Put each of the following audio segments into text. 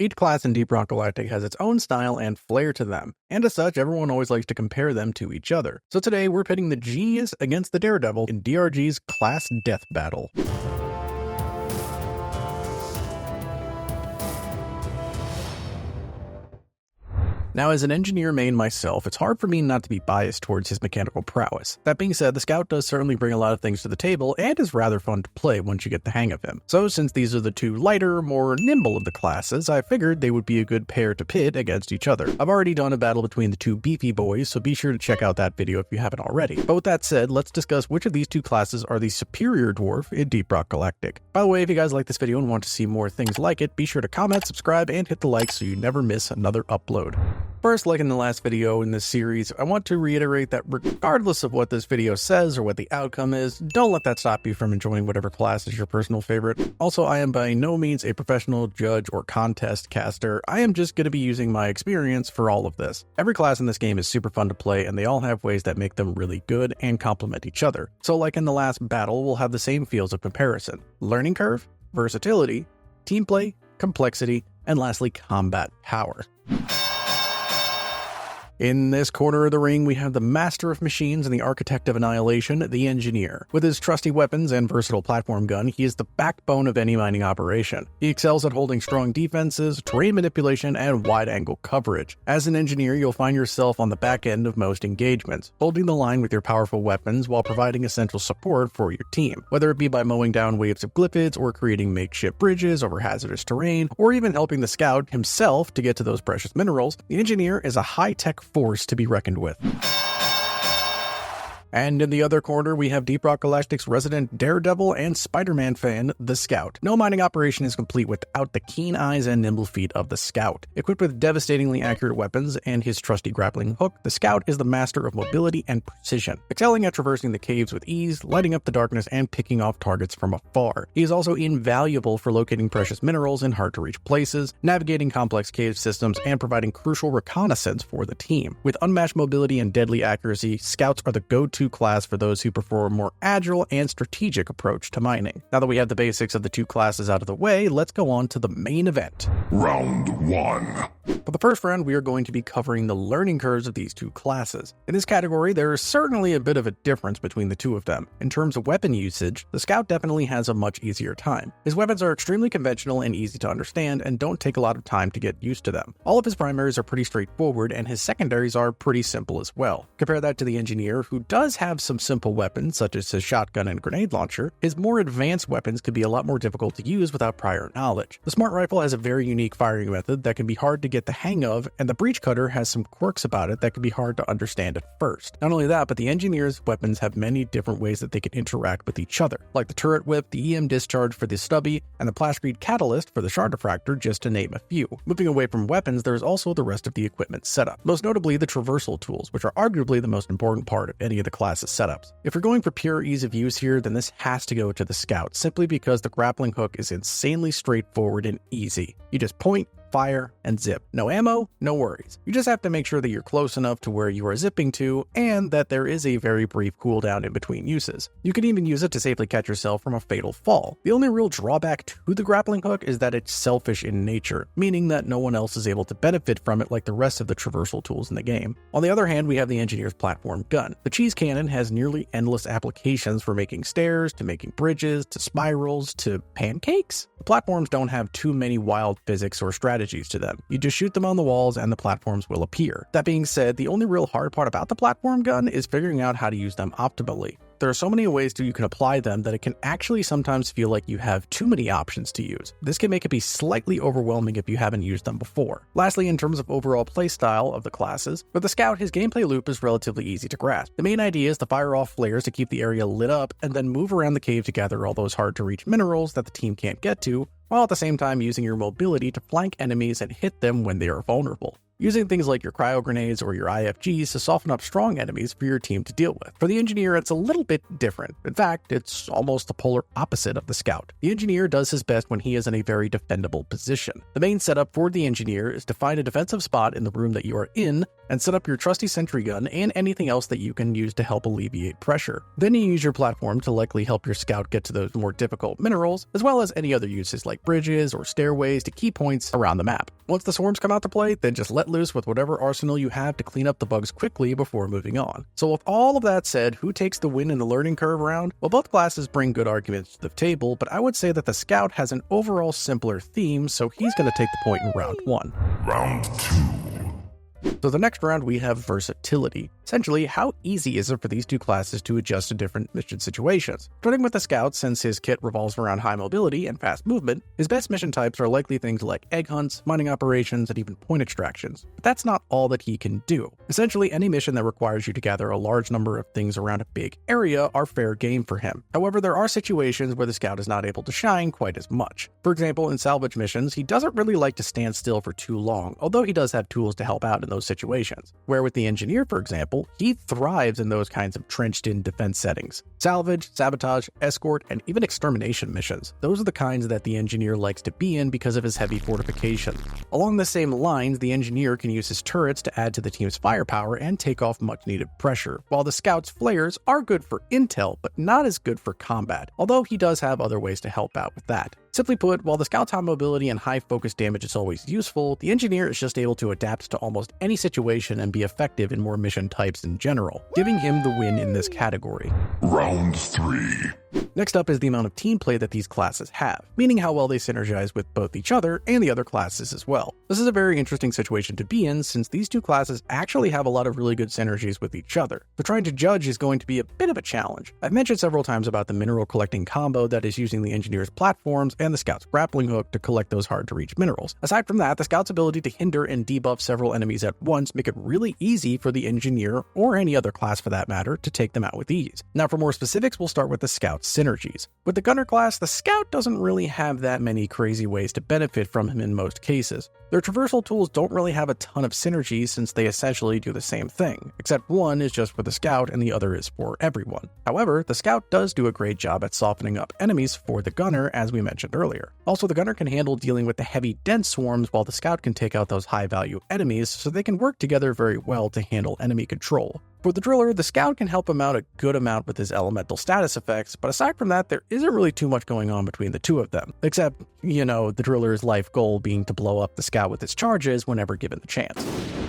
Each class in Deep Rock Galactic has its own style and flair to them, and as such, everyone always likes to compare them to each other. So today, we're pitting the Genius against the Daredevil in DRG's Class Death Battle. Now, as an engineer main myself, it's hard for me not to be biased towards his mechanical prowess. That being said, the Scout does certainly bring a lot of things to the table and is rather fun to play once you get the hang of him. So since these are the two lighter, more nimble of the classes, I figured they would be a good pair to pit against each other. I've already done a battle between the two beefy boys, so be sure to check out that video if you haven't already. But with that said, let's discuss which of these two classes are the superior dwarf in Deep Rock Galactic. By the way, if you guys like this video and want to see more things like it, be sure to comment, subscribe, and hit the like so you never miss another upload. First, like in the last video in this series, I want to reiterate that regardless of what this video says or what the outcome is, don't let that stop you from enjoying whatever class is your personal favorite. Also, I am by no means a professional judge or contest caster. I am just going to be using my experience for all of this. Every class in this game is super fun to play, and they all have ways that make them really good and complement each other. So like in the last battle, we'll have the same fields of comparison: learning curve, versatility, team play, complexity, and lastly, combat power. In this corner of the ring, we have the Master of Machines and the Architect of Annihilation, the Engineer. With his trusty weapons and versatile platform gun, he is the backbone of any mining operation. He excels at holding strong defenses, terrain manipulation, and wide-angle coverage. As an engineer, you'll find yourself on the back end of most engagements, holding the line with your powerful weapons while providing essential support for your team. Whether it be by mowing down waves of glyphids, or creating makeshift bridges over hazardous terrain, or even helping the Scout himself to get to those precious minerals, the Engineer is a high-tech force to be reckoned with. And in the other corner, we have Deep Rock Galactic's resident Daredevil and Spider-Man fan, the Scout. No mining operation is complete without the keen eyes and nimble feet of the Scout. Equipped with devastatingly accurate weapons and his trusty grappling hook, the Scout is the master of mobility and precision, excelling at traversing the caves with ease, lighting up the darkness, and picking off targets from afar. He is also invaluable for locating precious minerals in hard-to-reach places, navigating complex cave systems, and providing crucial reconnaissance for the team. With unmatched mobility and deadly accuracy, Scouts are the go-to class for those who prefer a more agile and strategic approach to mining. Now that we have the basics of the two classes out of the way, let's go on to the main event. Round 1. For the first round, we are going to be covering the learning curves of these two classes. In this category, there is certainly a bit of a difference between the two of them. In terms of weapon usage, the Scout definitely has a much easier time. His weapons are extremely conventional and easy to understand and don't take a lot of time to get used to them. All of his primaries are pretty straightforward and his secondaries are pretty simple as well. Compare that to the Engineer, who does have some simple weapons such as his shotgun and grenade launcher. His more advanced weapons could be a lot more difficult to use without prior knowledge. The Smart Rifle has a very unique firing method that can be hard to get the hang of, and the Breach Cutter has some quirks about it that can be hard to understand at first. Not only that, but the Engineer's weapons have many different ways that they can interact with each other, like the Turret Whip, the EM Discharge for the Stubby, and the Plascrete Catalyst for the Shard Diffractor, just to name a few. Moving away from weapons, there is also the rest of the equipment setup, most notably the traversal tools, which are arguably the most important part of any of the class's setups. If you're going for pure ease of use here, then this has to go to the Scout, simply because the grappling hook is insanely straightforward and easy. You just point, fire, and zip. No ammo, no worries. You just have to make sure that you're close enough to where you are zipping to, and that there is a very brief cooldown in between uses. You can even use it to safely catch yourself from a fatal fall. The only real drawback to the grappling hook is that it's selfish in nature, meaning that no one else is able to benefit from it like the rest of the traversal tools in the game. On the other hand, we have the Engineer's platform gun. The Cheese Cannon has nearly endless applications for making stairs, to making bridges, to spirals, to pancakes. The platforms don't have too many wild physics or strategies to them. You just shoot them on the walls and the platforms will appear. That being said, the only real hard part about the platform gun is figuring out how to use them optimally. There are so many ways that you can apply them that it can actually sometimes feel like you have too many options to use. This can make it be slightly overwhelming if you haven't used them before. Lastly, in terms of overall playstyle of the classes, for the Scout, his gameplay loop is relatively easy to grasp. The main idea is to fire off flares to keep the area lit up and then move around the cave to gather all those hard to reach minerals that the team can't get to, while at the same time using your mobility to flank enemies and hit them when they are vulnerable. using things like your cryo grenades or your IFGs to soften up strong enemies for your team to deal with. For the engineer, it's a little bit different. In fact, it's almost the polar opposite of the scout. The engineer does his best when he is in a very defendable position. The main setup for the engineer is to find a defensive spot in the room that you are in and set up your trusty sentry gun and anything else that you can use to help alleviate pressure. Then you use your platform to likely help your scout get to those more difficult minerals, as well as any other uses like bridges or stairways to key points around the map. Once the swarms come out to play, then just let loose with whatever arsenal you have to clean up the bugs quickly before moving on. So with all of that said, who takes the win in the learning curve round? Well, both classes bring good arguments to the table, but I would say that the scout has an overall simpler theme, so he's going to take the point in round 1. Round 2. So the next round we have versatility. Essentially, how easy is it for these two classes to adjust to different mission situations? Starting with the scout, since his kit revolves around high mobility and fast movement, his best mission types are likely things like egg hunts, mining operations, and even point extractions. But that's not all that he can do. Essentially, any mission that requires you to gather a large number of things around a big area are fair game for him. However, there are situations where the scout is not able to shine quite as much. For example, in salvage missions, he doesn't really like to stand still for too long, although he does have tools to help out in those situations. Where with the engineer, for example, he thrives in those kinds of trenched-in defense settings. Salvage, sabotage, escort, and even extermination missions. Those are the kinds that the engineer likes to be in because of his heavy fortification. Along the same lines, the engineer can use his turrets to add to the team's firepower and take off much-needed pressure, while the scout's flares are good for intel, but not as good for combat, although he does have other ways to help out with that. Simply put, while the scout's high mobility and high focus damage is always useful, the engineer is just able to adapt to almost any situation and be effective in more mission types in general, giving him the win in this category. Round 3. Next up is the amount of team play that these classes have, meaning how well they synergize with both each other and the other classes as well. This is a very interesting situation to be in since these two classes actually have a lot of really good synergies with each other. So trying to judge is going to be a bit of a challenge. I've mentioned several times about the mineral collecting combo that is using the engineer's platforms and the scout's grappling hook to collect those hard to reach minerals. Aside from that, the scout's ability to hinder and debuff several enemies at once make it really easy for the engineer, or any other class for that matter, to take them out with ease. Now for more specifics, we'll start with the scout's synergies. With the gunner class, the scout doesn't really have that many crazy ways to benefit from him in most cases. Their traversal tools don't really have a ton of synergy since they essentially do the same thing, except one is just for the scout and the other is for everyone. However, the scout does do a great job at softening up enemies for the gunner, as we mentioned earlier. Also, the gunner can handle dealing with the heavy dense swarms while the scout can take out those high value enemies, so they can work together very well to handle enemy control. For the driller, the scout can help him out a good amount with his elemental status effects, but aside from that, there isn't really too much going on between the two of them, except, the driller's life goal being to blow up the scout with his charges whenever given the chance.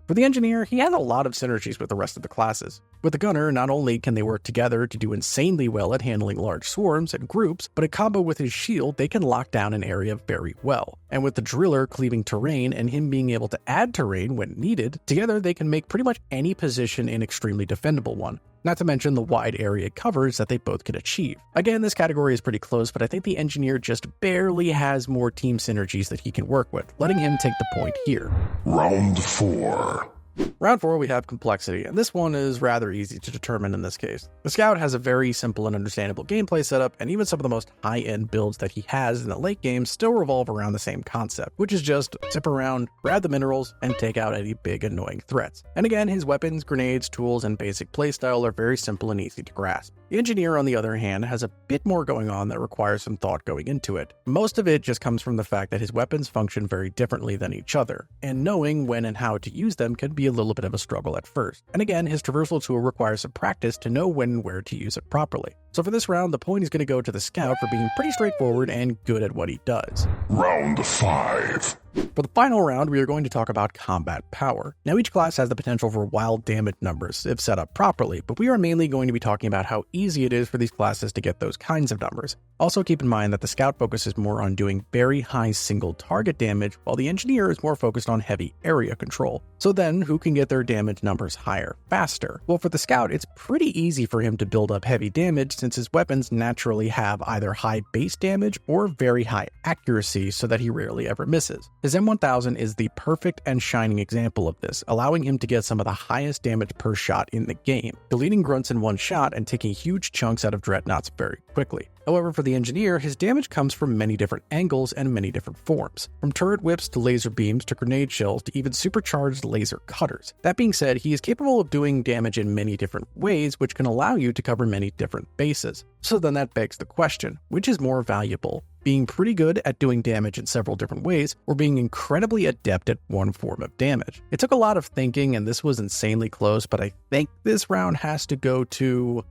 For the engineer, he has a lot of synergies with the rest of the classes. With the gunner, not only can they work together to do insanely well at handling large swarms and groups, but in combo with his shield, they can lock down an area very well. And with the driller cleaving terrain and him being able to add terrain when needed, together they can make pretty much any position an extremely defendable one. Not to mention the wide area covers that they both can achieve. Again, this category is pretty close, but I think the engineer just barely has more team synergies that he can work with, letting him take the point here. Round 4. Round 4, we have complexity, and this one is rather easy to determine in this case. The scout has a very simple and understandable gameplay setup, and even some of the most high-end builds that he has in the late game still revolve around the same concept, which is just zip around, grab the minerals, and take out any big annoying threats. And again, his weapons, grenades, tools, and basic playstyle are very simple and easy to grasp. The engineer, on the other hand, has a bit more going on that requires some thought going into it. Most of it just comes from the fact that his weapons function very differently than each other, and knowing when and how to use them can be a little bit of a struggle at first. And again, his traversal tool requires some practice to know when and where to use it properly. So for this round, the point is going to go to the scout for being pretty straightforward and good at what he does. Round 5. For the final round, we are going to talk about combat power. Now, each class has the potential for wild damage numbers if set up properly, but we are mainly going to be talking about how easy it is for these classes to get those kinds of numbers. Also keep in mind that the scout focuses more on doing very high single target damage, while the engineer is more focused on heavy area control. So then, who can get their damage numbers higher faster? Well, for the scout, it's pretty easy for him to build up heavy damage since his weapons naturally have either high base damage or very high accuracy so that he rarely ever misses. His M1000 is the perfect and shining example of this, allowing him to get some of the highest damage per shot in the game, deleting grunts in one shot and taking huge chunks out of dreadnoughts very quickly. However, for the engineer, his damage comes from many different angles and many different forms, from turret whips to laser beams to grenade shells to even supercharged laser cutters. That being said, he is capable of doing damage in many different ways, which can allow you to cover many different bases. So then that begs the question, which is more valuable? Being pretty good at doing damage in several different ways, or being incredibly adept at one form of damage? It took a lot of thinking, and this was insanely close, but I think this round has to go to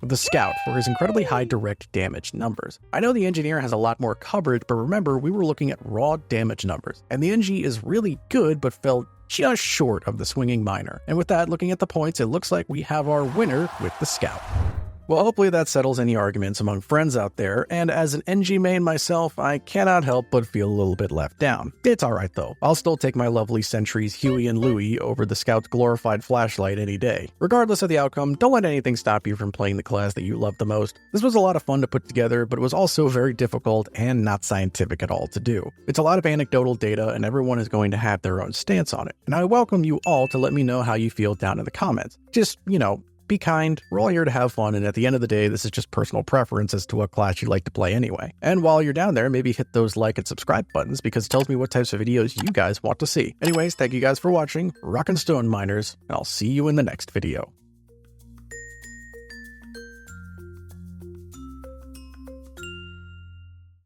the Scout for his incredibly high direct damage numbers. I know the engineer has a lot more coverage, but remember, we were looking at raw damage numbers, and the NG is really good, but fell just short of the swinging miner. And with that, looking at the points, it looks like we have our winner with the Scout. Well, hopefully that settles any arguments among friends out there, and as an NG main myself, I cannot help but feel a little bit left down. It's alright though. I'll still take my lovely sentries Huey and Louie over the Scout's glorified flashlight any day. Regardless of the outcome, don't let anything stop you from playing the class that you love the most. This was a lot of fun to put together, but it was also very difficult and not scientific at all to do. It's a lot of anecdotal data, and everyone is going to have their own stance on it. And I welcome you all to let me know how you feel down in the comments. Just, be kind, we're all here to have fun, and at the end of the day, this is just personal preference as to what class you like to play anyway. And while you're down there, maybe hit those like and subscribe buttons, because it tells me what types of videos you guys want to see. Anyways, thank you guys for watching, Rock and Stone Miners, and I'll see you in the next video.